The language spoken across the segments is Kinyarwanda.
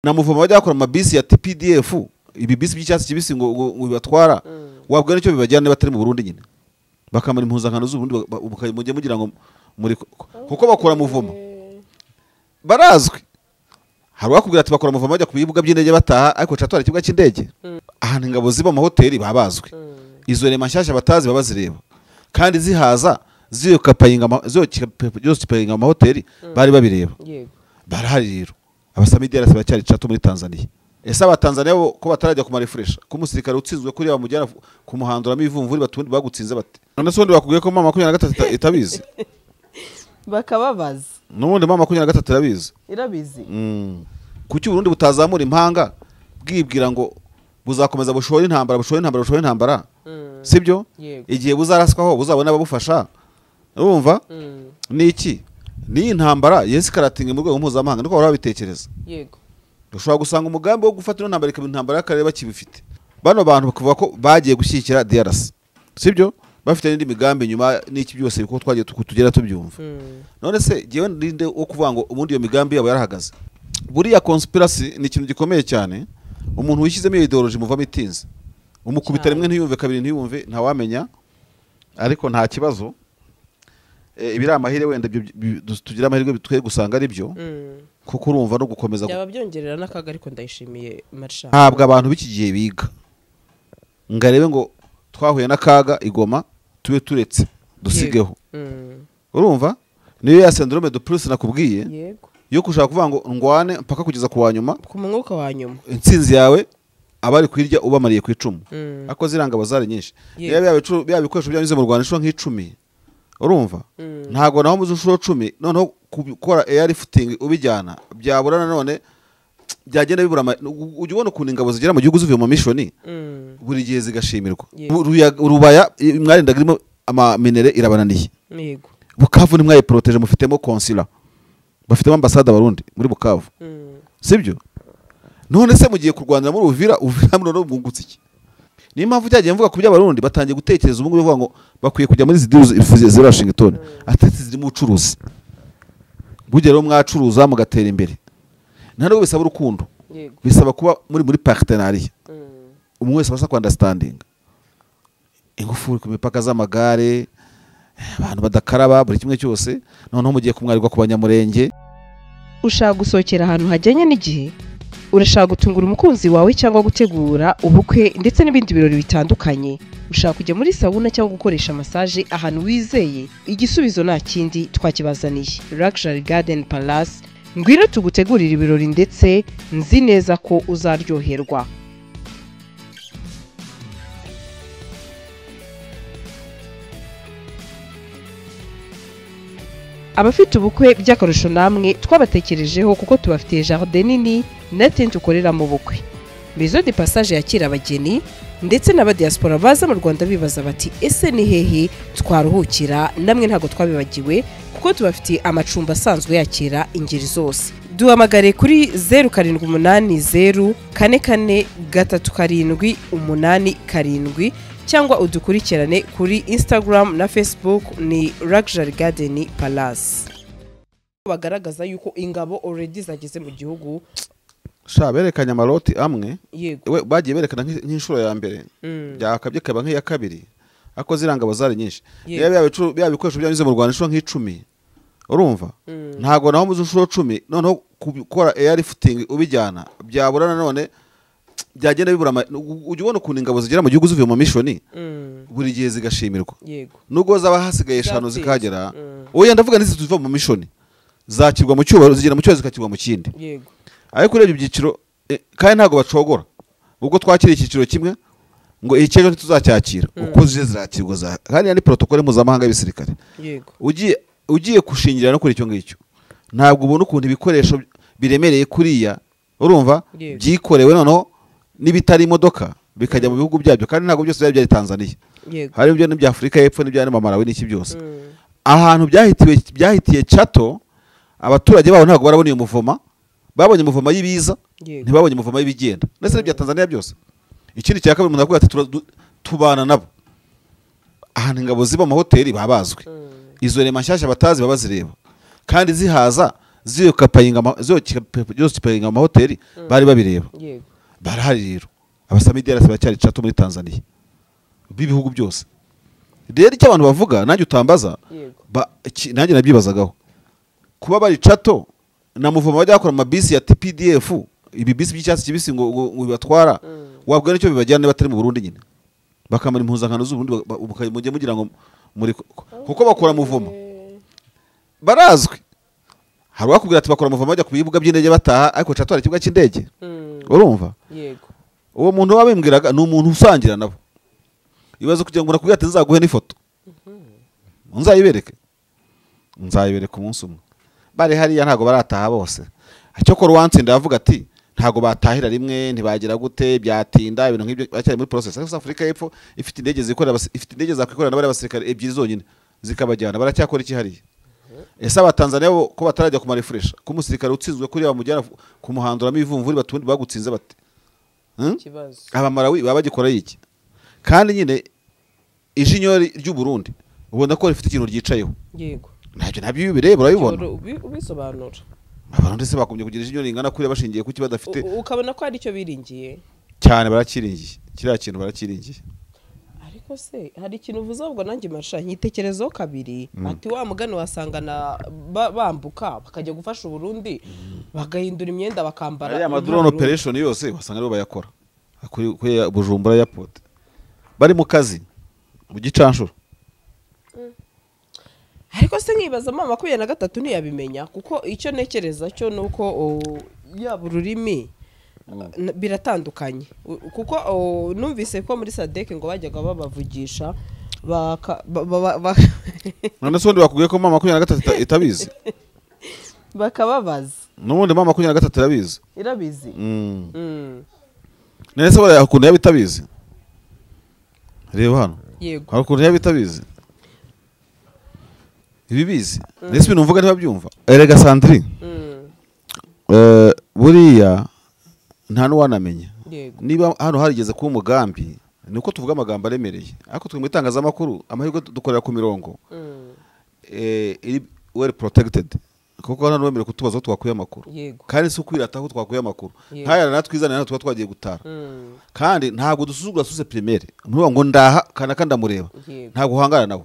na muvoma bajya bakora amabisi ya TPDF ibi bisi by'icyatsi kibisi ngo bibatwara wabwa nicyo bibajyana batari mu Burundi nyine bakamara impuzankano z'uburundi mujye mugira ngo muri kuko bakora muvoma barazwi hari wakubwira ati bakora muvoma bajya ku bibuga by'indege bataha ariko catwara ikibuga cy'indege ahantu ingabo ziba mu hoteli babazwe izo rema nshyashya batazi babazireba kandi zihaza ziyo kapayinga mu hoteli bari babireba barahari rero abasamidiyara bacyari cato muri Tanzania ese abatanzania bo ko batarajya ku marefresh ku musirikare utsinzwe kuri bamujyana ku muhanduramo ivumvuri batundi bagutsinze bate none so ndi bakubwiye ko mama 23 itabizi bakababaza n'ubundi mama 23 irabizi kuki Burundi butazamura impanga bwibwira ngo buzakomeza bushora intambara sibyo igihe buzaraswaho buzabona ababufasha urumva niki ni intambara yesi karatinge mu rwego mpuzamahanga niko barabitekereza yego ushobora gusanga umugambi wo gufata ino ntambara ikaba intambara y'akarere bakibifite bano bantu bakuvuga ko bagiye gushyigikira DRC sibyo bafite n'indi migambi nyuma n'iki byose biko twagiye tugera tubyumva none se giye ndinde wo kuvuga ngo ubundi iyo migambi yabo yarahagaze buriya conspiracy ni ikintu gikomeye cyane umuntu wishyizemo ideology muvamo itinze umukubita rimwe ntiyumve kabiri ntiyumve ntawamenya ariko nta kibazo ibiri amahire wenda tugira amahirwe bitwe gusanga ari byo kuko urumva no gukomeza byaba byongerera n'akaga ariko ndayishimiye Marshal ntabwo abantu b'iki gihe biga ngarebe ngo twahuye n'akaga igoma tube turetse dusigeho urumva niyo ya syndrome de plus nakubwiye yego yo kushaka kuvuga ngo ngwane mpaka kugeza ku wanyuma ku mwuka wa nyuma intsinzi yawe abari kwirya ubamariye ku icumu ako zirangabo zari nyinshi bya bikoresho byanyuze mu Rwanda inshuro nk'icumi urumva ntago naho muzi inshuro 10 noneho gukora air lifting ubijyana byaburana none byagenda bibura ujye ubona ukuntu ingabo zigera mu gihugu zivuye mu mission buri gihe zigashimirwa urubaya mwarinda girimo ama minere irabananiye yego Bukavu ni mwaye protege mufitemo consulat bafitemo ambassade abarundi muri Bukavu sibyo none se mugiye kurwanira muri Uvira no bwungutse iki ni impamvu cyagiye mvuga ku by'abarundi batangiye gutekereza ubungu bivuga ngo bakwiye kujya muri ziri Washington atetse ziri mu ucuruzi bugero mwacuruza mugatera imbere ntabwo bisaba urukundo bisaba kuba muri partenariat umwe wese basa ku understanding ingufu ku mipaka z'amagare abantu badakaraba buri kimwe cyose noneho mugiye kumwarirwa ku banyamurenge ushaka gusohokera ahantu hajyanye n'igihe urashaka gutungura umukunzi wawe cyangwa gutegura ubukwe ndetse n'ibindi birori bitandukanye ushaka kujya muri sauna cyangwa gukoresha massage ahantu wizeye igisubizo nta kindi twakibazaniye Luxury Garden Palace ngwino tugutegurira ibirori ndetse nzi neza ko uzaryoherwa abafite ubukwe by'akarusho namwe twabatekerejeho kuko tubafitiye jardin nini na tent ukorera mu bukwe Maison de Passage yakira abageni ndetse n'aba diaspora baza mu Rwanda bibaza bati ese ni hehe twaruhukira namwe ntago twabibagiwe kuko tubafitiye amacumbi asanzwe yakira ingeri zose duhamagare kuri 07844387 cyangwa udukurikirane kuri Instagram na Facebook ni Luxury Garden Palace bagaragaza yuko ingabo already zageze mu gihugu berekanye amaroti amwe yego bagiye berekana nk'inshuro ya mbere byakabye kaba nk'iya kabiri ako zirangabo zari nyinshi bya bikoresho byanyuze mu Rwanda inshuro nk'icumi urumva ntago naho muzi inshuro 10 noneho gukora air lifting ubijyana byaburana none byagenda bibura ujye ubona ukuntu ingabo zigera mu gihugu zivuye mu mission buri gihe zigashimirwa nubwo zaba hasigaye eshanu zikagera oya ndavuga n'izi tuva mu mission zakirwa mu cyubaro zigera mu cyubaro zikakirwa mu kindi yego ariko urebye ibyiciro kandi ntago bacogora ubwo twakira icyiciro kimwe ngo icyejo tuzacyakira uko zije zirakirwa kandi ni protocole mpuzamahanga y'ibisirikare yego ugiye kushingira no kuri icyo ngicyo ntabwo ubona ukuntu ibikoresho biremereye kuriya urumva byikorewe noneho n'ibitari imodoka bikajya mu bihugu byabyo kandi ntabwo byose byari Tanzania hari ibyo n'ibya Afrika y'Epfo n'ibya Malawi n'iki byose ahantu byahitiye Chato abaturage babo ntabwo barabona iyo muvoma babonye muvoma y'ibiza ntibabonye muvoma y'ibigenda ndetse n'ibya Tanzania byose ikindi cya kabiri umuntu avuga ati tubana nabo ahantu ingabo ziba mu hoteli babazwe izo rema nshyashya batazi babazireba kandi zihaza ziyokipayinga amahoteli bari babireba yego barahari rero abasami DRC baracyari cato muri Tanzania b'ibihugu byose rero icyo abantu bavuga nanjye utambaza yego nanjye nabyibazagaho kuba bari cato na muvoma bajya bakora amabisi ya TPDF ibi bisi by'icyatsi kibisi ngo bibatwara wabwira nicyo bibajyana niba batari mu Burundi nyine bakamara impuzankano z'ubundi mujye mugira ngo muri kuko bakora muvoma barazwi hari wakubwira ati bakora muvoma bajya ku bibuga by'indege bataha ariko catwara ikibuga cy'indege urumva yego uwo muntu wabimbwiraga ni umuntu usangira nabo ibaze kugira ngo nakubwira ati nzaguhe n'ifoto nzayibereke umunsi umwe bari hariya ntago barataha bose cyokora uwantsinda yavuga ati ntago batahira rimwe ntibagira gute byatinda ibintu nk'ibyo bacyari muri process ariko Afrika y'Epfo ifite indege zakwikorera n'abari abasirikare ebyiri zonyine zikabajyana baracyakora iki hariya ese abatanzania bo ko batarajya kumara refresh ko umusirikare utsinzwe kuri bamujyana kumuhanduramo ivumvuri batundi bagutsinze bate kibazo abamarawi baba bagikora iki kandi nyine ijinyo ry'u Burundi ubona ko rifite ikintu ryicayeho yego nabyo bireba urabibona ubisobanura abantu se bakumye kugira ijinyo ringana kuri bashingiye kuki badafite ukabona ko ari cyo biringiye cyane barakiringiye kiriya kintu barakiringiye ariko se hari ikintu uvuze ubwo nanjye masha nkitekerezo kabiri ati wa mugani wasangana bambuka bakajya gufasha Burundi bagahindura imyenda bakambara ya drone operation yose wasanga aribo bayakora kuri Bujumbura Airport bari mu kazi mu gicanshuro ariko se nkibaza mama 23 ntiyabimenya kuko icyo nekereza cyo nuko yaba ururimi biratandukanye kuko numvise ko muri Sadek ngo bajyaga babavugisha none se bakubwiye ko mama 23 itabizi bakababaza n'ubundi mama 23 irabizi none se bara ukuntu yabitabizi reba hano yego hari ukuntu yabitabizi ibibizi nese ibintu mvuga ntibabyumva erega Sandrine buriya nta n'uwanamenya niba hano harigeze kuba umugambi nuko tuvuga amagambo aremereye ariko twe mu itangazamakuru amahirwe dukorera ku mirongo well protected kuko hano wemerewe kutubaza aho twakuye amakuru kandi si ukwirata aho twakuye amakuru nk'aya natwizanira tuba twagiye gutara kandi ntabwo dusuzugura suse primaire ntuvuga ngo ndaha kana ndamureba ntabwo uhangana nawe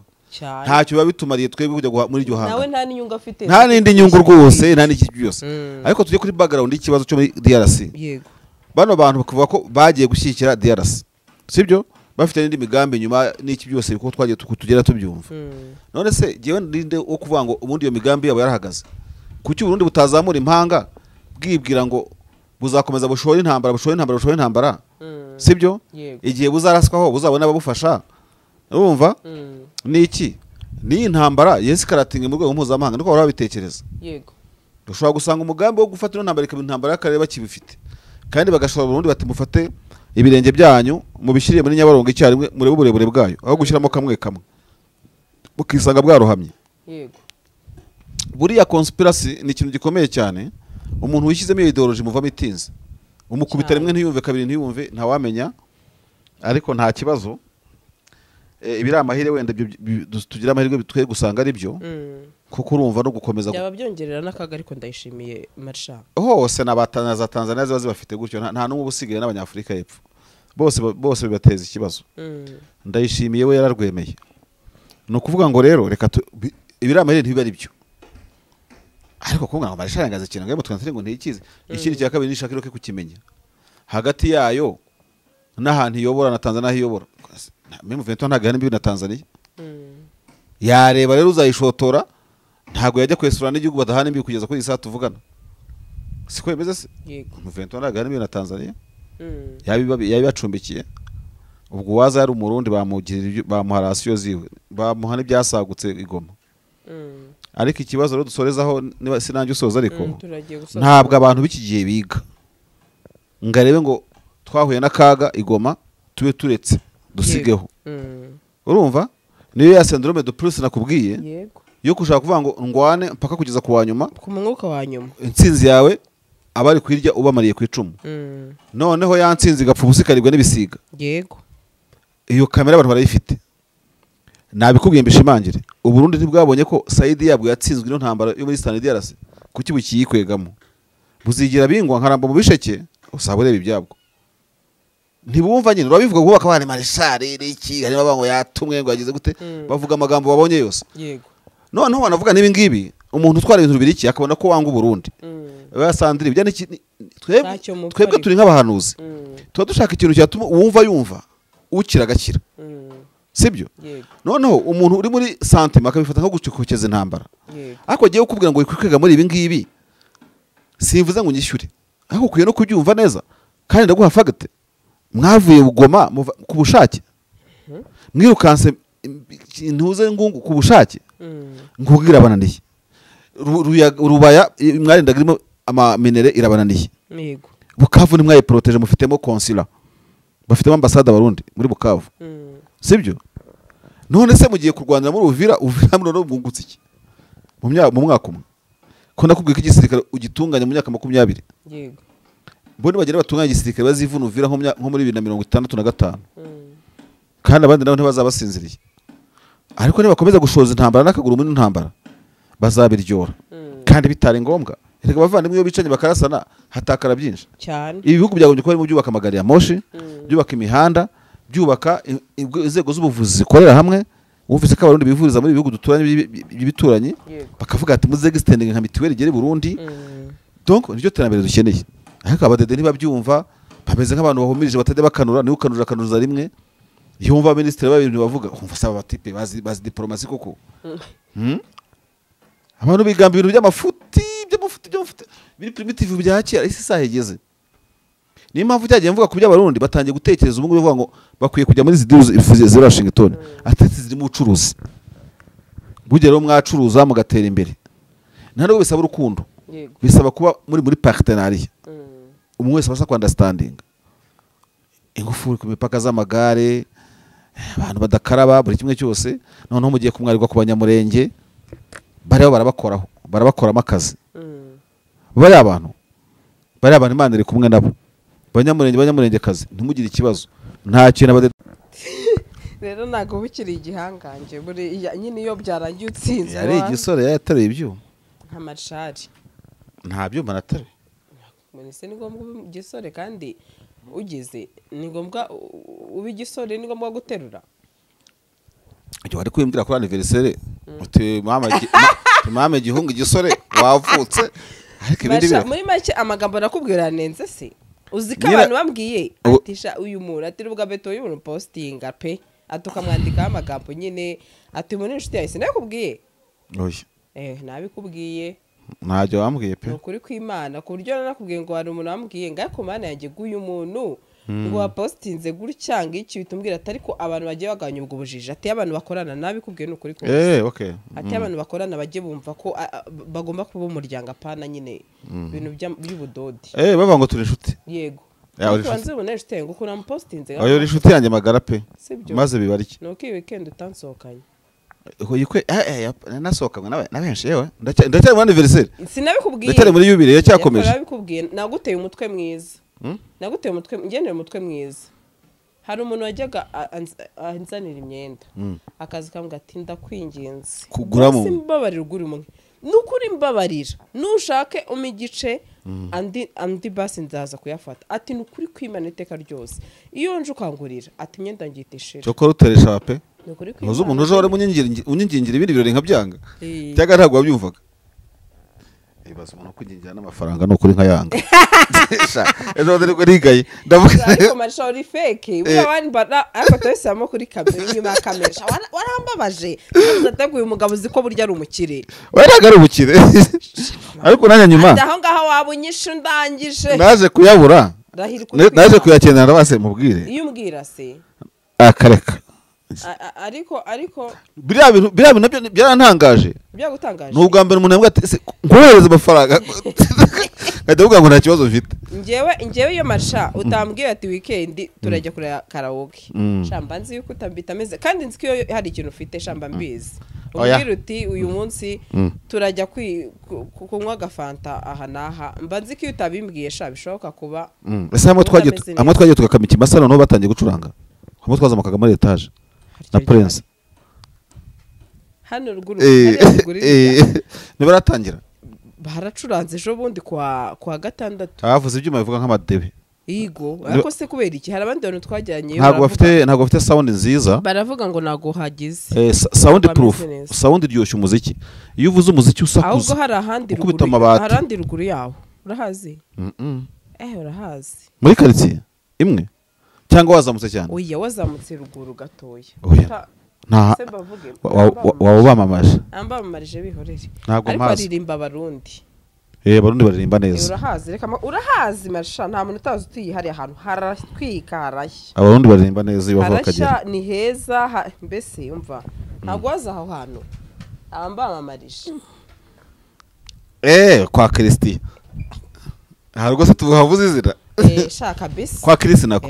ntacyo biba bitumariye twebwe kujya muri iryo hanga nawe nta n'inyungu afite nta n'indi nyungu rwose nta n'iki byose ariko tujye kuri background y'ikibazo cyo muri DRC yego bano bantu bakuvuga ko bagiye gushyigikira DRC sibyo bafite n'indi migambi nyuma n'iki byose kuko twagiye tugera tubyumva none se jewe ndinde wo kuvuga ngo ubundi iyo migambi yabo yarahagaze kuki Burundi butazamura impanga bwibwira ngo buzakomeza bushora intambara sibyo igihe buzaraswaho buzabona ababufasha urumva niki ni intambara yesi karatinge mu rwego mpuzamahanga niko bari babitekereza yego dushobora gusanga umugambi wo gufata ino ntambara ikaba intambara y'akarere bakibifite kandi bagashobora Burundi bati mufate ibirenge byanyu mubishyiriye muri Nyabarongo icyarimwe murebe uburebure bwayo aho gushyiramo kamwe bukisanga bwarohamye yego buriya conspiracy ni ikintu gikomeye cyane umuntu wishyizemo ideology muvamo itinze umukubita rimwe ntiyumve kabiri ntiyumve ntawamenya ariko nta kibazo ibiri amahire wenda tugira amahirwe bitwe gusanga ari byo kuko urumva no gukomeza byaba byongerera n'akaga ariko ndayishimiye Marsha hose n'abatanaza Tanzania ziba zibafite gutyo nta n'umwe ubusigaye n'abanyafrika y'Epfo bose bibateza ikibazo ndayishimiye we yararwemeye no kuvuga ngo rero reka ibiri amahire ntibari byo ariko kuvuga ngo barisharangaza ikintu ngo twantire ngo ntikize ikindi cya kabiri nishakiro ke kukimenya hagati yayo n'ahantu iyobora na Tanzania hiyobora meme vento ntagahana mbi na Tanzania yareba rero uzayishotora ntago yajya kwesura n'igihugu badahana mbi kugeza kuri saa tuvugana siko yemeze se yego vento ntagahana mbi na Tanzania yabibacumbikiye ubwo waza yari umurundi bamugirira bamuharasiyo ziwe bamuhana ibyasagutse igoma ariko ikibazo rero dusorezaho niba sinanjye usoza ariko ntabwo abantu b'ikigiye biga ngarebe ngo twahuye n'akaga igoma tube turetse dusigeho urumva niyo ya syndrome de plus nakubwiye yego yo kushaka kuvuga ngo ngwane mpaka kugeza ku wanyuma ku mwuka wa nyuma intsinzi yawe abari kwirya ubamariye ku icumu noneho ya ntsinzi gapfa ubusikaribwa n'ibisiga yego iyo kamera abantu barayifite nabikubwiye mbishimangire Uburundi ntibwabonye ko Saidi yabwo yatsinzwe no ntambara yo muri Stan DRC kuki bukiyikwegamo buzigira bingwa nkaramba mu bisheke usaba ureba ibyabwo ntibumva nyine urabivuga ngo bakabana marishari iki harimo abango yatumwe ngo yagize gute bavuga amagambo babonye yose yego noneho banavuga nibi ngibi umuntu utwara ibintu bibiri iki akabona ko wanga Burundi basandira ibyo twebwe turi nk'abahanuzi tuba dushaka ikintu cyatuma wumva yumva ukira agakira sibyo noneho umuntu uri muri santima akabifata nko gucukukeza intambara ariko giye kukubwira ngo wikwega muri ibi ngibi simvuze ngo nyishyure ariko kuye no kubyumva neza kandi ndaguha fagate mwavuye Bugoma ku bushake mwirukanse ntuze ngungu ku bushake ngubwira abananiye Rubaya mwarindaga irimo amaminere irabananiye yego Bukavu ni mwaye protege mufitemo consulat bafitemo ambassade abarundi muri Bukavu sibyo none se mugiye kurwanira muri Uvira muri no bwungutse iki mu mwaka umwe ko nakubwiye ko igisirikare ugitunganya mu myaka 20 yego bone bagera batunganya igisirikare bazivuna Uvira nko muri 2065 kandi abandi nabo ntibazabasinziriye ariko niba bakomeza gushoza intambara n'akaguru muri intambara bazabiryora kandi bitari ngombwa reka bavandimwe iyo bicanye bakarasana hatakara byinshi cyane ibi bihugu byagombye kuba mu byubaka amagari ya moshi byubaka imihanda byubaka inzego z'ubuvuzi zikorera hamwe wumvise ko abarundi bivuriza muri ibihugu duturanye by'ibituranyi bakavuga ati muze extending nka mituweli igere Burundi donc nicyo terambere dukeneye ariko abadede ntibabyumva bameze nk'abantu bahumirije batade bakanura niwe kanuza rimwe yumva ministre babiri bavuga umva saba batipe bazi diplomasi koko abantu bigamba ibintu by'amafuti biri primitive bya kera isi sahegeze ni mpamvu cyagiye mvuga ku by'abarundi batangiye gutekereza ubungu bivuga ngo bakwiye kujya muri ziri Washington atetse ziri mu bucuruzi bugero mwacuruza mugatera imbere ntabwo bisaba urukundo bisaba kuba muri partenariat umwe wese abasha understanding ingufu ku mipaka z'amagare abantu badakaraba buri kimwe cyose noneho mugiye kumwarirwa ku banyamurenge bariho barabakoramo akazi bari abantu Imana iri kumwe nabo banyamurenge kazi ntimugire ikibazo nta kintu rero ntago bikiri igihanganje buri nyine iyo byarangiye utsinze yari igisore yataruye ibyuma nka marshari nta byuma nataruye mwese ni ngombwa igisore kandi ugize ni ngombwa uba igisore ni ngombwa guterura icyo wari kwimbwira kuri anniversaire uti mama gihungu igisore wavutse ariko ibindi bira muri make amagambo nakubwira nenze se uzi ko abantu bambwiye atisha uyu muntu ati rubuga beto y'umuntu postinga pe atukamwandika amagambo nyine ati umuntu inshuti yawe sinakubwiye oya nabikubwiye ntacyo wambwiye pe ukuri kw'Imana ku buryo nakubwiye ngo hari umuntu wambwiye ngako Mana yanjye guyu muntu ngo wapostinze gutya ngiki bitumbwira atari ko abantu bagiye baganya ubwo bujije ati abantu bakorana nabikubwiye n'ukuri ko okay ati abantu bakorana bagiye bumva ko bagomba kuba umuryango apana nyine ibintu by'ubudodi bava ngo turi inshuti yego uranze ubona inshuti ngo kuna postinze ayo inshuti yanjye magara pe maze bibarike nuko iyi weekend utansohokanye yikwe nasohokanywe na benshi yewe ndacyari mu anniversaire sinabikubwiye ndacyari muri yubile yacyakomeje nabikubwiye naguteye umutwe mwiza naguteye umutwe ngendera umutwe mwiza hari umuntu wajyaga anzanira imyenda akazi kambwa ati ndakwinginze kuguramo simbabarira ugura umwe nukuri mbabarira nushake umigice andi basi nzaza kuyafata ati nukuri kw'Imana iteka ryose iyo nje ukangurira ati imyenda ngitishira cyo koruteresha pe nuzo umuntu uje wari unyingingira ibindi birori nkabyanga cyaga ntabwo wabyumvaga ibibazo umuntu kwingingira n'amafaranga no kuri nka yanga ejo ndari ko rigaye ndavuga ariko marisha uri fake we abandi bara afoto yose amo kuri kamera inyuma ya kamera warambabaje ndateguye umugabo ziko burya ari umukire waraga ari umukire ariko nanya nyuma aho ngaho wabunyisha ndangije naje kuyabura naje kuyakenera base mubwire iyo umbwira se akareka ariko biriya bintu nabyo byarantangaje byagutangaje n'ubwa mbere umuntu yambwa ati nkohereza amafaranga ngadavuga ngo nta kibazo mfite njyewe iyo marsha utambwiye ati weekend turajya kuri karaoke shamba nzi yuko utambitameze kandi nzi ko hari ikintu ufite shamba mbizi ubwira uti uyu munsi turajya kunywa agafanta aha naha mba nzi ko iyo utabimbwiye sha bishoboka kuba ese hamwe twagiye tugakama ikimasaro no batangiye gucuranga hamwe twazamukaga muri etage na Prince hano ruguru nibaratangira baracuranze ejo bundi kwa gatandatu avuze ibyuma bivuga nk'amadebe Igo ariko se kubera iki hari abandi bantu twajyanye ntabwo bafite sound nziza baravuga ngo nago hagize sound proof sound iryoshya umuziki iyo uvuze umuziki usakuza ahubwo hari ahandi ruguru yawo urahazi urahazi muri quartier imwe cyangwa wazamutse cyane oya wazamutse ruguru gatoya nta wabamamaje ambamamarije bihorere ariko baririmba abarundi barundi baririmba neza urahazi marisha nta muntu utazi utuye hari ahantu haratwika harashya abarundi baririmba neza iyo bavuga Akagera harashya ni heza mbese umva ntabwo waza aho hantu ambamamarije kwa Christian harwo se tuvuze izina shaka bese kwa Christian nako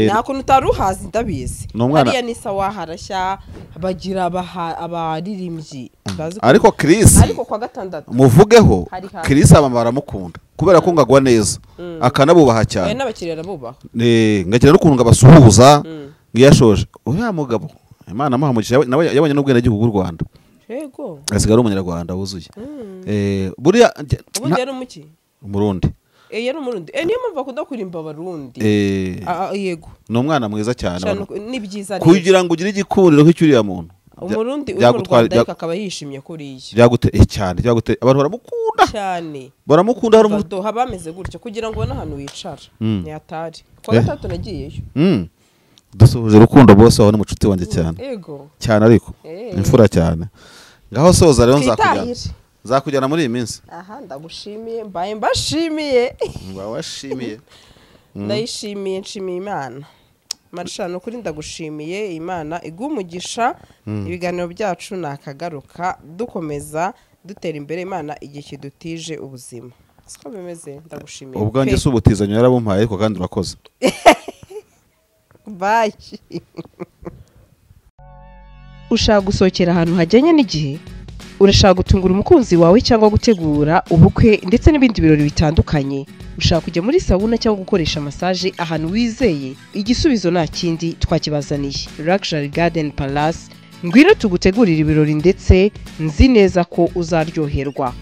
nta kuntu utaruhazi ndabizi hariya ni sawa harashya bagira abaririmbyi ariko Chris ariko kwa gatandatu muvugeho Chris abamara mukunda kubera ko ngagwa neza akanabubaha cyane n'abakiriya nabubaha ngagira n'ukuntu ngabasuhuza ngiyashoje oya mugabo Imana amuhamugisha nawe yabanye n'ubwene gihugu bw'u Rwanda yego asigara umunyarwanda wuzuye buriya ubundi yari umuki umurundi yari umurundi niyo mpamvu akunda kurimba abarundi yego ni umwana mwiza cyane ni byiza kugira ngo ugire igikundiro nk'icyuriya muntu umurundi uri mu Rwanda ariko akaba yishimye kuriya cyane abantu baramukunda cyane baramukunda hari umuntu habameze gutyo kugira ngo ubone ahantu wicara ni atari kwa gatatu nagiyeyo dusoje rukundo bose aho n'umucuti wanjye cyane yego cyane ariko imfura cyane ngaho soza rero nzakujyana muri iyi minsi ndagushimiye mbaye mbashimiye washimiye ndayishimiye nshimiye Imana marishano kuri ndagushimiye Imana igumugisha ibiganiro byacu nakagaruka dukomeza dutera imbere Imana igihe kidutije ubuzima siko bimeze ndagushimiye ubwanjye subutizanya yarabumpaye ariko kandi urakoze bye ushaka gusohokera ahantu hajyanye n'igihe urashaka gutungura umukunzi wawe cyangwa gutegura ubukwe ndetse n'ibindi birori bitandukanye ushaka kujya muri sauna cyangwa gukoresha massage ahantu wizeye igisubizo nta kindi twakibazaniye Luxury Garden Palace ngwino tugutegurira ibirori ndetse nzi neza ko uzaryoherwa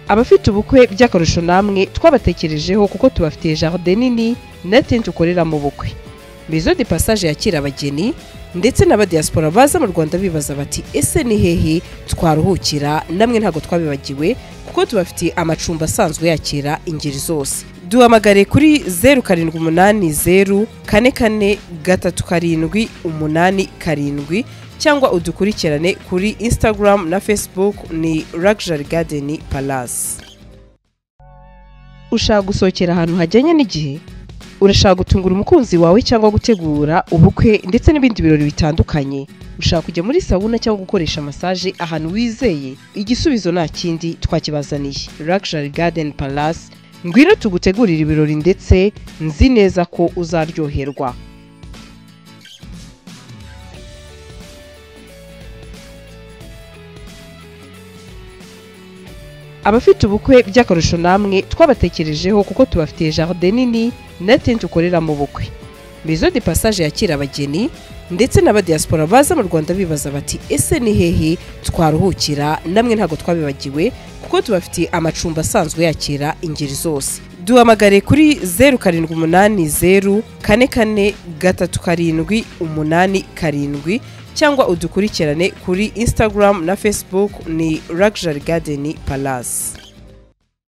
abafite ubukwe by'akarusho namwe twabatekerejeho kuko tubafitiye jardin nini na tent ukoreramo ubukwe Maison de Passage yakira abageni ndetse n'abadiaspora baza mu Rwanda bibaza bati ese ni hehe twaruhukira namwe ntago twabibagiwe kuko tubafitiye amacumbi asanzwe yakira ingeri zose duhamagare kuri 0780 44 3 8 cyangwa udukurikirane kuri Instagram na Facebook ni Luxury Garden Palace. ushaka gusohokera ahantu hajyanye n'igihe urashaka gutungura umukunzi wawe cyangwa gutegura ubukwe ndetse n'ibindi birori bitandukanye ushaka kujya muri sauna cyangwa gukoresha massage ahantu wizeye igisubizo nta kindi twakibazaniye Luxury Garden Palace ngwino tugutegurira ibirori ndetse nzi neza ko uzaryoherwa abafite ubukwe by'akarusho namwe twabatekerejeho kuko tubafitiye jardin nini na tent ukoreramo ubukwe Maison de Passage yakira abageni ndetse n'abadiaspora baza mu Rwanda bibaza bati ese ni hehe twaruhukira namwe ntago twabibagiwe kuko tubafitiye amacumbi asanzwe yakira ingeri zose duhamagare kuri 0780 44 3 8 cyangwa udukurikirane kuri Instagram na Facebook ni Luxury Garden Palace.